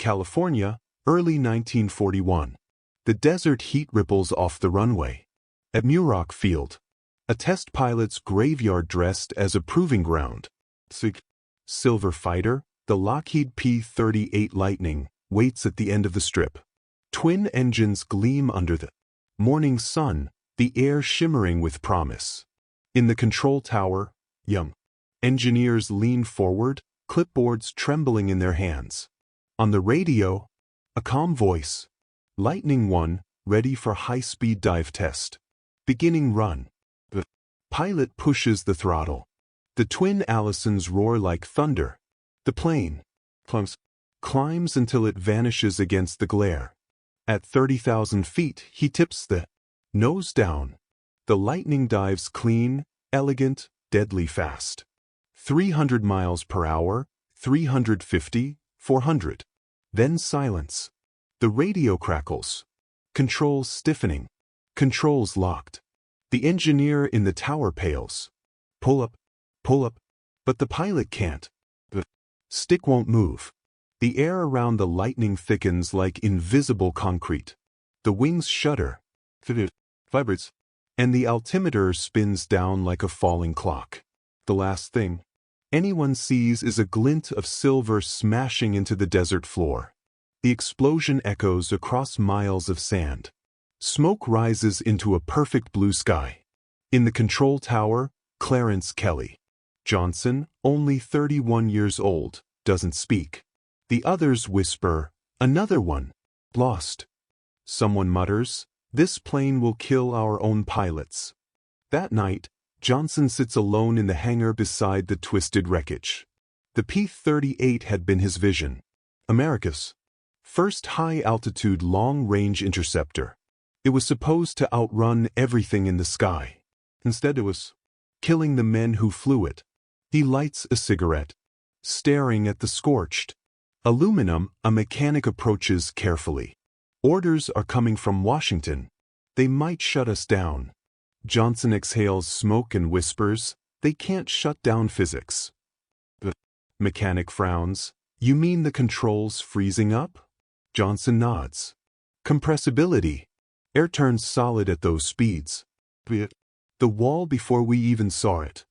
California, early 1941. The desert heat ripples off the runway. At Muroc Field, a test pilot's graveyard dressed as a proving ground. Silver fighter, the Lockheed P-38 Lightning, waits at the end of the strip. Twin engines gleam under the morning sun, the air shimmering with promise. In the control tower, young engineers lean forward, clipboards trembling in their hands. On the radio, a calm voice. Lightning 1, ready for high-speed dive test. Beginning run. The pilot pushes the throttle. The twin Allisons roar like thunder. The plane climbs until it vanishes against the glare. At 30,000 feet, he tips the nose down. The Lightning dives clean, elegant, deadly fast. 300 miles per hour, 350, 400. Then silence. The radio crackles. Controls stiffening. Controls locked. The engineer in the tower pales. Pull up, but the pilot can't. The stick won't move. The air around the Lightning thickens like invisible concrete. The wings shudder. Vibrates. And the altimeter spins down like a falling clock. The last thing anyone sees is a glint of silver smashing into the desert floor. The explosion echoes across miles of sand. Smoke rises into a perfect blue sky. In the control tower, Clarence Kelly. Johnson, only 31 years old, doesn't speak. The others whisper, "Another one. Lost." Someone mutters, "This plane will kill our own pilots." That night, Johnson sits alone in the hangar beside the twisted wreckage. The P-38 had been his vision. America's first high-altitude long-range interceptor. It was supposed to outrun everything in the sky. Instead it was killing the men who flew it. He lights a cigarette. Staring at the scorched aluminum, a mechanic approaches carefully. Orders are coming from Washington. They might shut us down. Johnson exhales smoke and whispers, "They can't shut down physics." The mechanic frowns. "You mean the controls freezing up?" Johnson nods. "Compressibility. Air turns solid at those speeds. The wall before we even saw it."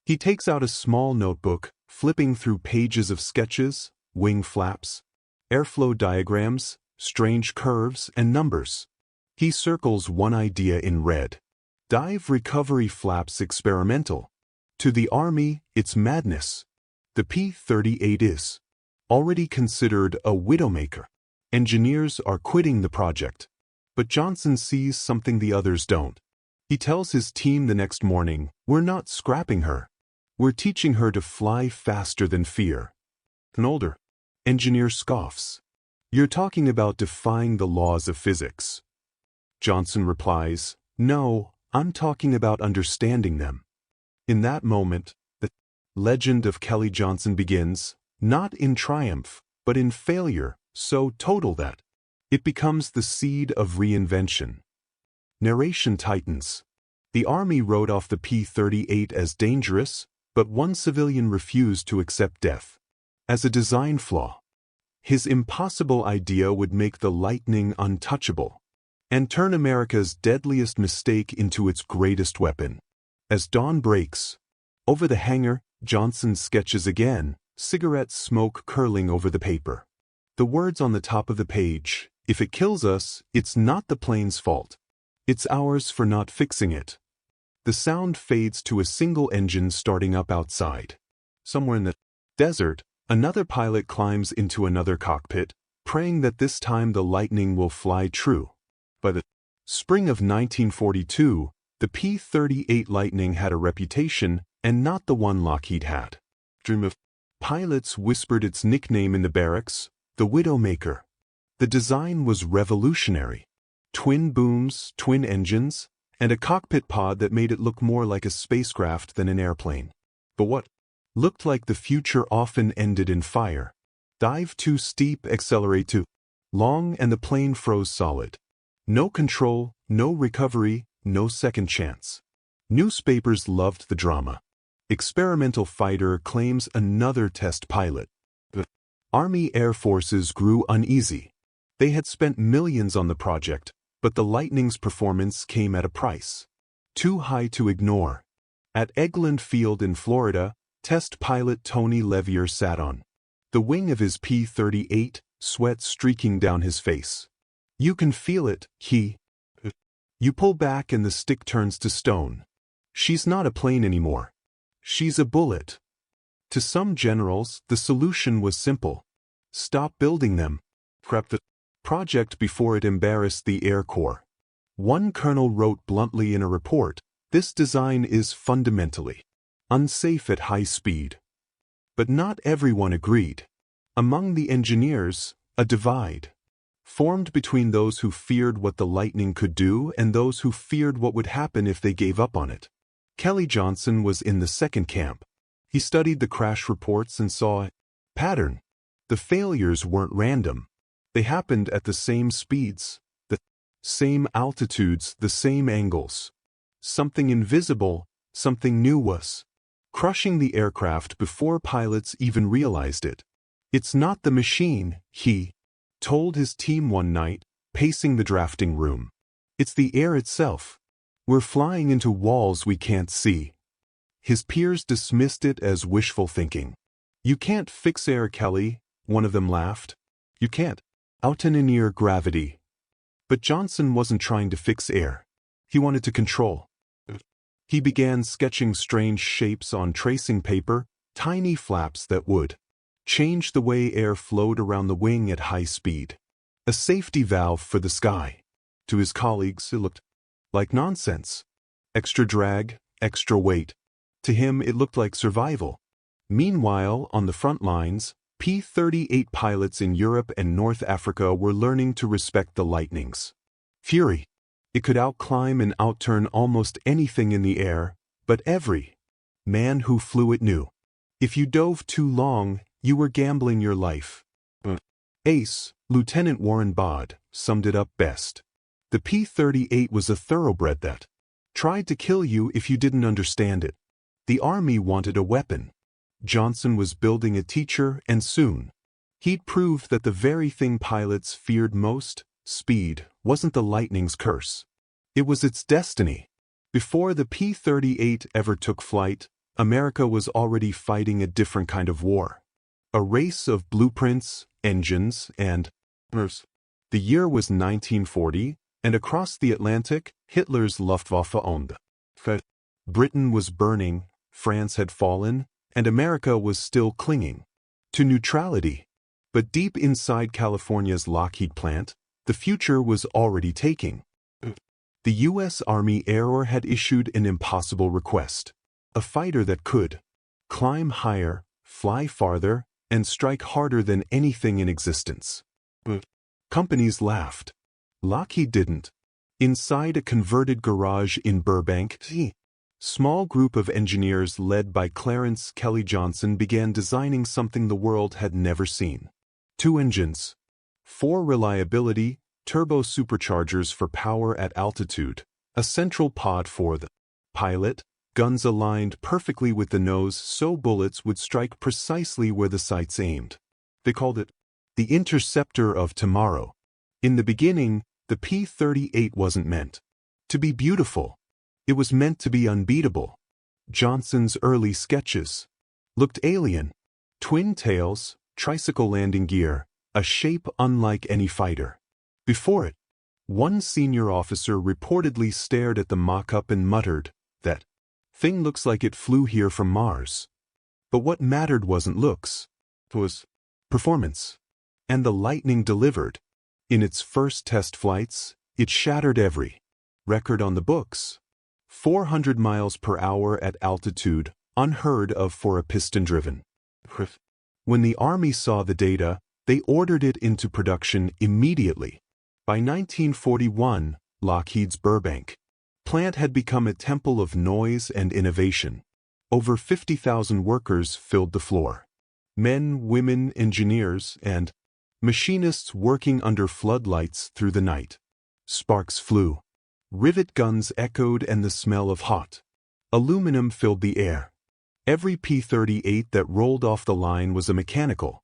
He takes out a small notebook, flipping through pages of sketches, wing flaps, airflow diagrams, strange curves and numbers. He circles one idea in red. Dive recovery flaps experimental. To the Army, it's madness. The P-38 is already considered a widowmaker. Engineers are quitting the project. But Johnson sees something the others don't. He tells his team the next morning, "We're not scrapping her. We're teaching her to fly faster than fear." An older engineer scoffs. "You're talking about defying the laws of physics." Johnson replies, "No, I'm talking about understanding them." In that moment, the legend of Kelly Johnson begins, not in triumph, but in failure, so total that it becomes the seed of reinvention. Narration tightens. The Army wrote off the P-38 as dangerous, but one civilian refused to accept death as a design flaw. His impossible idea would make the Lightning untouchable and turn America's deadliest mistake into its greatest weapon. As dawn breaks, over the hangar, Johnson sketches again, cigarette smoke curling over the paper. The words on the top of the page, "If it kills us, it's not the plane's fault. It's ours for not fixing it." The sound fades to a single engine starting up outside. Somewhere in the desert, another pilot climbs into another cockpit, praying that this time the Lightning will fly true. By the spring of 1942, the P-38 Lightning had a reputation, and not the one Lockheed had. Dream of pilots whispered its nickname in the barracks, the Widowmaker. The design was revolutionary. Twin booms, twin engines, and a cockpit pod that made it look more like a spacecraft than an airplane. But what looked like the future often ended in fire. Dive too steep, accelerate too long, and the plane froze solid. No control, no recovery, no second chance. Newspapers loved the drama. Experimental fighter claims another test pilot. The Army Air Forces grew uneasy. They had spent millions on the project, but the Lightning's performance came at a price. Too high to ignore. At Eglin Field in Florida, test pilot Tony Levier sat on the wing of his P-38, sweat streaking down his face. You can feel it, You pull back and the stick turns to stone. She's not a plane anymore. She's a bullet. To some generals, the solution was simple. Stop building them. Prep the project before it embarrassed the Air Corps. One colonel wrote bluntly in a report, "This design is fundamentally unsafe at high speed." But not everyone agreed. Among the engineers, a divide formed between those who feared what the Lightning could do and those who feared what would happen if they gave up on it. Kelly Johnson was in the second camp. He studied the crash reports and saw a pattern. The failures weren't random. They happened at the same speeds, the same altitudes, the same angles. Something invisible, something new was crushing the aircraft before pilots even realized it. "It's not the machine," he told his team one night, pacing the drafting room. "It's the air itself. We're flying into walls we can't see." His peers dismissed it as wishful thinking. "You can't fix air, Kelly," one of them laughed. "You can't out-engineer gravity." But Johnson wasn't trying to fix air. He wanted to control. He began sketching strange shapes on tracing paper, tiny flaps that would change the way air flowed around the wing at high speed. A safety valve for the sky. To his colleagues, it looked like nonsense. Extra drag, extra weight. To him, it looked like survival. Meanwhile, on the front lines, P-38 pilots in Europe and North Africa were learning to respect the Lightning's fury. It could outclimb and outturn almost anything in the air, but every man who flew it knew. If you dove too long, you were gambling your life. Ace, Lieutenant Warren Bod, summed it up best. The P-38 was a thoroughbred that tried to kill you if you didn't understand it. The Army wanted a weapon. Johnson was building a teacher, and soon he'd proved that the very thing pilots feared most, speed, wasn't the Lightning's curse. It was its destiny. Before the P-38 ever took flight, America was already fighting a different kind of war. A race of blueprints, engines, and bombers. The year was 1940, and across the Atlantic, Hitler's Luftwaffe owned. Britain was burning, France had fallen, and America was still clinging to neutrality. But deep inside California's Lockheed plant, the future was already taking. The U.S. Army Air Corps had issued an impossible request. A fighter that could climb higher, fly farther, and strike harder than anything in existence. Companies laughed. Lockheed didn't. Inside a converted garage in Burbank, a small group of engineers led by Clarence Kelly Johnson began designing something the world had never seen. 2 engines. 4 reliability, turbo superchargers for power at altitude. A central pod for the pilot. Guns aligned perfectly with the nose so bullets would strike precisely where the sights aimed. They called it the interceptor of tomorrow. In the beginning, the P-38 wasn't meant to be beautiful. It was meant to be unbeatable. Johnson's early sketches looked alien. Twin tails, tricycle landing gear, a shape unlike any fighter. Before it, one senior officer reportedly stared at the mock-up and muttered, "That thing looks like it flew here from Mars." But what mattered wasn't looks. It was performance. And the Lightning delivered. In its first test flights, it shattered every record on the books. 400 miles per hour at altitude, unheard of for a piston-driven. When the Army saw the data, they ordered it into production immediately. By 1941, Lockheed's Burbank plant had become a temple of noise and innovation. Over 50,000 workers filled the floor. Men, women, engineers, and machinists working under floodlights through the night. Sparks flew. Rivet guns echoed and the smell of hot aluminum filled the air. Every P-38 that rolled off the line was a mechanical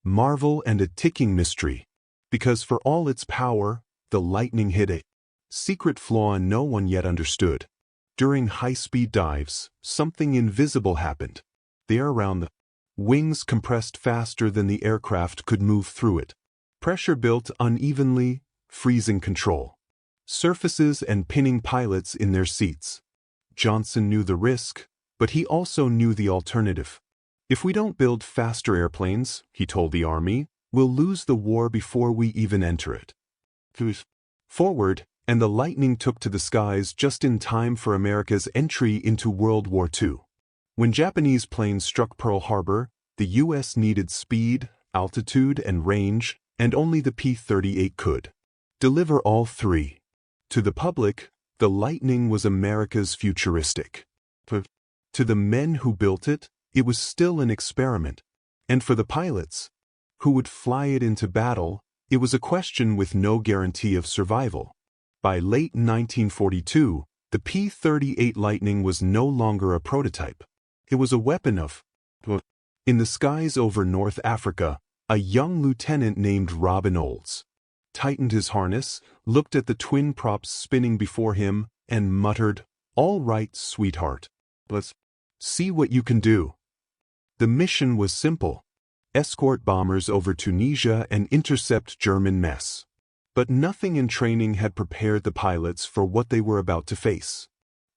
marvel and a ticking mystery. Because for all its power, the Lightning hid a secret flaw no one yet understood. During high-speed dives, something invisible happened. The air around the wings compressed faster than the aircraft could move through it. Pressure built unevenly, freezing control. Surfaces and pinning pilots in their seats. Johnson knew the risk, but he also knew the alternative. If we don't build faster airplanes, he told the Army, we'll lose the war before we even enter it. Forward, and the Lightning took to the skies just in time for America's entry into World War II. When Japanese planes struck Pearl Harbor, the U.S. needed speed, altitude, and range, and only the P-38 could deliver all three. To the public, the Lightning was America's futuristic. To the men who built it, it was still an experiment. And for the pilots, who would fly it into battle, it was a question with no guarantee of survival. By late 1942, the P-38 Lightning was no longer a prototype. It was a weapon of. In the skies over North Africa, a young lieutenant named Robin Olds tightened his harness, looked at the twin props spinning before him, and muttered, "All right, sweetheart. Let's see what you can do." The mission was simple: escort bombers over Tunisia and intercept German mess. But nothing in training had prepared the pilots for what they were about to face.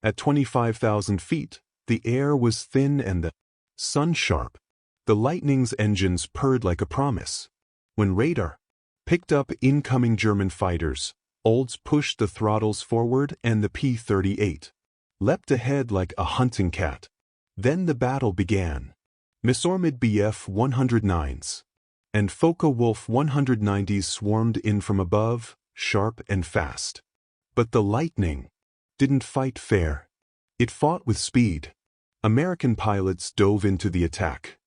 At 25,000 feet, the air was thin and the sun sharp. The Lightning's engines purred like a promise. When radar picked up incoming German fighters, Olds pushed the throttles forward and the P-38 leapt ahead like a hunting cat. Then the battle began. Messerschmitt Bf-109s and Focke-Wulf 190s swarmed in from above, sharp and fast. But the Lightning didn't fight fair. It fought with speed. American pilots dove into the attack.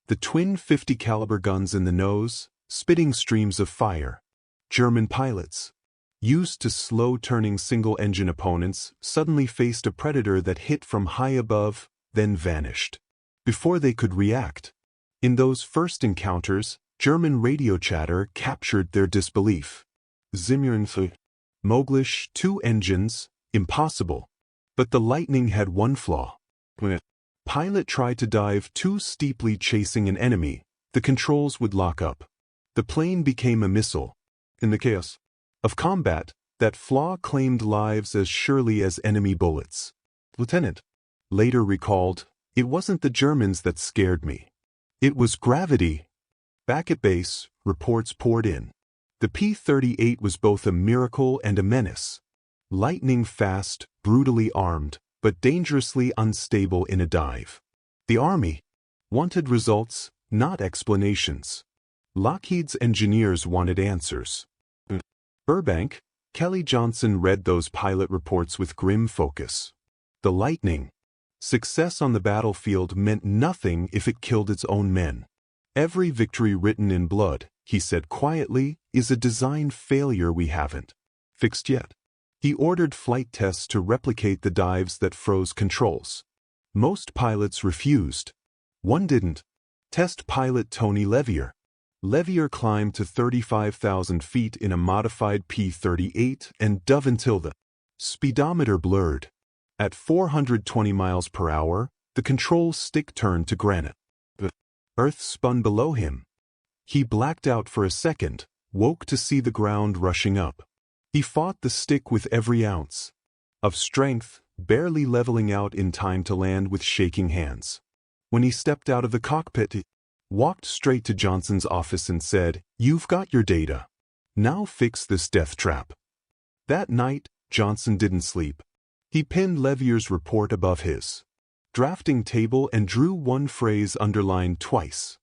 The twin 50 caliber guns in the nose, spitting streams of fire. German pilots, used to slow-turning single-engine opponents, suddenly faced a predator that hit from high above, then vanished before they could react. In those first encounters, German radio chatter captured their disbelief. Zimmernflug, Moglish, 2 engines, impossible. But the Lightning had one flaw. When a pilot tried to dive too steeply chasing an enemy, the controls would lock up. The plane became a missile. In the chaos of combat, that flaw claimed lives as surely as enemy bullets. Lieutenant later recalled, "It wasn't the Germans that scared me. It was gravity." Back at base, reports poured in. The P-38 was both a miracle and a menace. Lightning fast, brutally armed, but dangerously unstable in a dive. The Army wanted results, not explanations. Lockheed's engineers wanted answers. Burbank, Kelly Johnson read those pilot reports with grim focus. The Lightning. Success on the battlefield meant nothing if it killed its own men. Every victory written in blood, he said quietly, is a design failure we haven't fixed yet. He ordered flight tests to replicate the dives that froze controls. Most pilots refused. One didn't. Test pilot Tony Levier. Levier climbed to 35,000 feet in a modified P-38 and dove until the speedometer blurred. At 420 miles per hour, the control stick turned to granite. The earth spun below him. He blacked out for a second, woke to see the ground rushing up. He fought the stick with every ounce of strength, barely leveling out in time to land with shaking hands. When he stepped out of the cockpit, he walked straight to Johnson's office and said, "You've got your data. Now fix this death trap." That night, Johnson didn't sleep. He pinned Levier's report above his drafting table and drew one phrase underlined twice.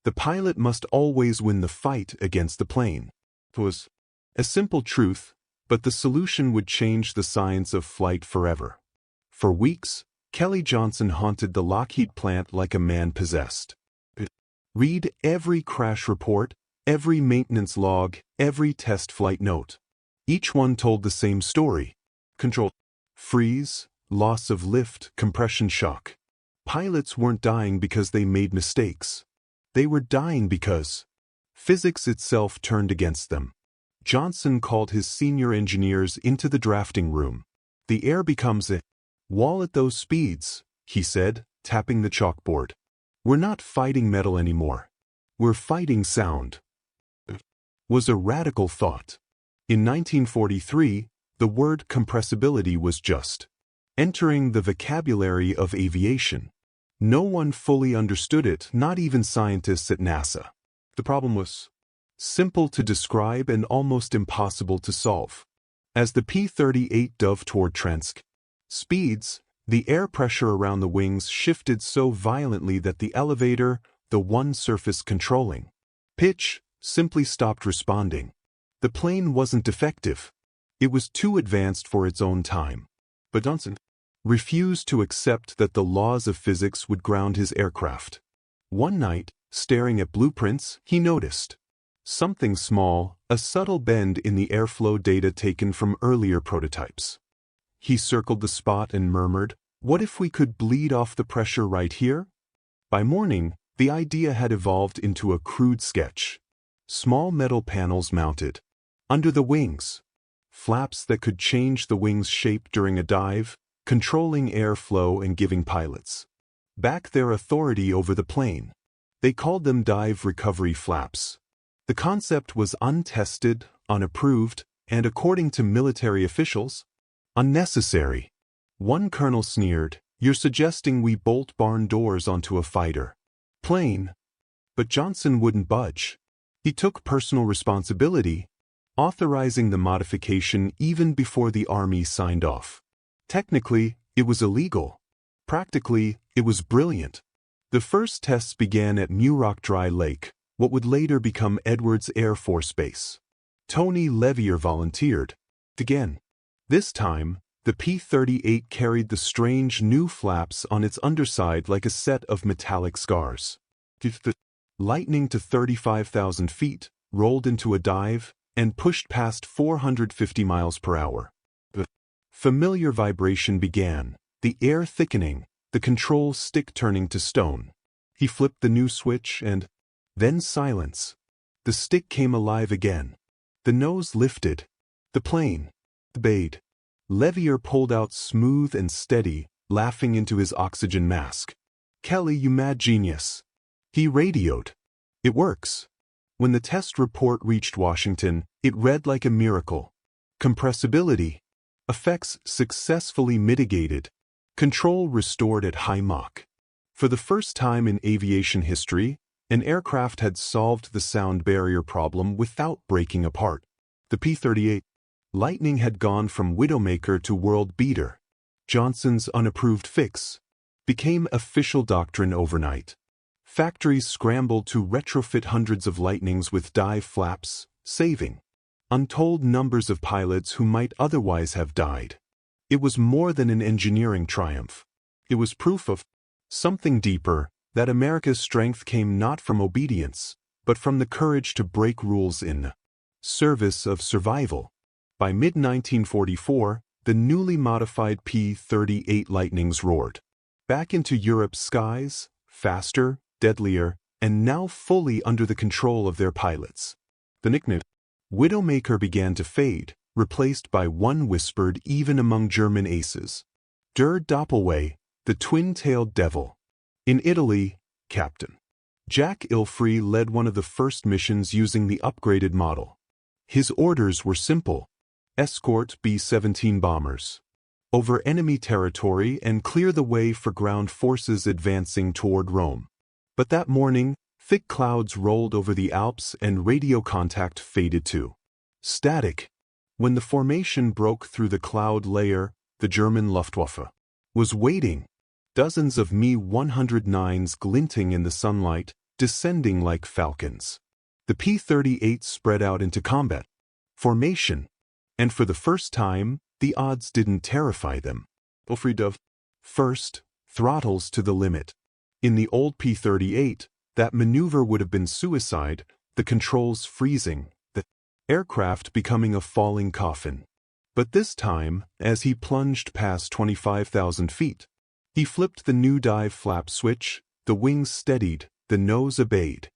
The pilot must always win the fight against the plane. It was a simple truth, but the solution would change the science of flight forever. For weeks, Kelly Johnson haunted the Lockheed plant like a man possessed. Read every crash report, every maintenance log, every test flight note. Each one told the same story. Control freeze, loss of lift, compression shock. Pilots weren't dying because they made mistakes. They were dying because Physics itself turned against them. Johnson called his senior engineers into the drafting room. The air becomes a wall at those speeds, he said, tapping the chalkboard. We're not fighting metal anymore. We're fighting sound. Was a radical thought. In 1943, the word compressibility was just entering the vocabulary of aviation. No one fully understood it, not even scientists at NASA. The problem was simple to describe and almost impossible to solve. As the P-38 dove toward Trensk speeds, the air pressure around the wings shifted so violently that the elevator, the one surface controlling pitch, simply stopped responding. The plane wasn't defective. It was too advanced for its own time. But Johnson refused to accept that the laws of physics would ground his aircraft. One night, staring at blueprints, he noticed something small, a subtle bend in the airflow data taken from earlier prototypes. He circled the spot and murmured, "What if we could bleed off the pressure right here?" By morning, the idea had evolved into a crude sketch. Small metal panels mounted under the wings, flaps that could change the wing's shape during a dive, controlling airflow and giving pilots back their authority over the plane. They called them dive recovery flaps. The concept was untested, unapproved, and according to military officials, unnecessary. One colonel sneered, "You're suggesting we bolt barn doors onto a fighter plane." But Johnson wouldn't budge. He took personal responsibility, authorizing the modification even before the Army signed off. Technically, it was illegal. Practically, it was brilliant. The first tests began at WWII Lake, what would later become Edwards Air Force Base. Tony Levier volunteered. Again. This time, the P-38 carried the strange new flaps on its underside like a set of metallic scars. The Lightning to 35,000 feet, rolled into a dive, and pushed past 450 miles per hour. The familiar vibration began, the air thickening, the control stick turning to stone. He flipped the new switch and then silence. The stick came alive again. The nose lifted. The plane obeyed. Levier pulled out smooth and steady, laughing into his oxygen mask. "Kelly, you mad genius." He radioed. "It works." When the test report reached Washington, it read like a miracle. Compressibility. Effects successfully mitigated. Control restored at high Mach. For the first time in aviation history, an aircraft had solved the sound barrier problem without breaking apart. The P-38 Lightning had gone from Widowmaker to world beater. Johnson's unapproved fix became official doctrine overnight. Factories scrambled to retrofit hundreds of Lightnings with dive flaps, saving untold numbers of pilots who might otherwise have died. It was more than an engineering triumph. It was proof of something deeper, that America's strength came not from obedience, but from the courage to break rules in service of survival. By mid-1944, the newly modified P-38 Lightnings roared back into Europe's skies, faster, deadlier, and now fully under the control of their pilots. The nickname Widowmaker began to fade, replaced by one whispered even among German aces. Der Doppelway, the twin-tailed devil. In Italy, Captain Jack Ilfrey led one of the first missions using the upgraded model. His orders were simple: escort B-17 bombers over enemy territory and clear the way for ground forces advancing toward Rome. But that morning, thick clouds rolled over the Alps and radio contact faded to static. When the formation broke through the cloud layer, the German Luftwaffe was waiting. Dozens of Me-109s glinting in the sunlight, descending like falcons. The P-38 spread out into combat formation, and for the first time, the odds didn't terrify them. First, throttles to the limit. In the old P-38, that maneuver would have been suicide, the controls freezing, the aircraft becoming a falling coffin. But this time, as he plunged past 25,000 feet, he flipped the new dive flap switch, the wings steadied, the nose obeyed.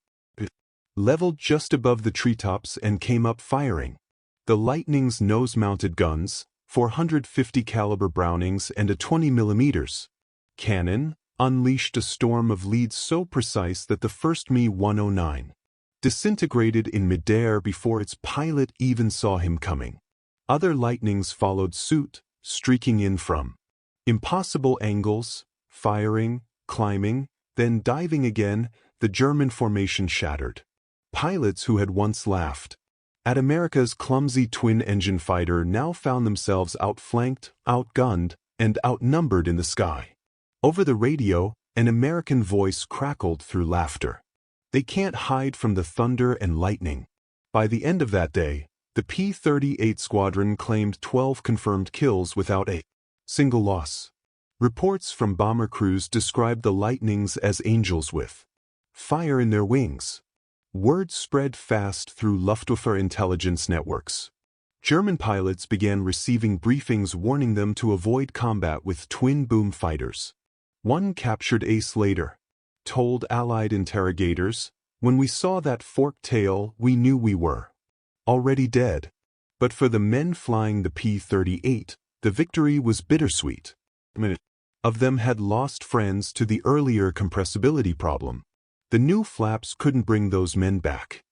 leveled just above the treetops and came up firing. The Lightning's nose-mounted guns, 450 caliber Brownings and a 20mm cannon, unleashed a storm of leads so precise that the first Me-109 disintegrated in midair before its pilot even saw him coming. Other Lightnings followed suit, streaking in from impossible angles, firing, climbing, then diving again. The German formation shattered. Pilots who had once laughed at America's clumsy twin-engine fighter now found themselves outflanked, outgunned, and outnumbered in the sky. Over the radio, an American voice crackled through laughter. They can't hide from the thunder and lightning. By the end of that day, the P-38 squadron claimed 12 confirmed kills without a single loss. Reports from bomber crews described the Lightnings as angels with fire in their wings. Word spread fast through Luftwaffe intelligence networks. German pilots began receiving briefings warning them to avoid combat with twin-boom fighters. One captured ace later told Allied interrogators, "When we saw that forked tail, we knew we were already dead." But for the men flying the P-38, the victory was bittersweet. Many of them had lost friends to the earlier compressibility problem. The new flaps couldn't bring those men back.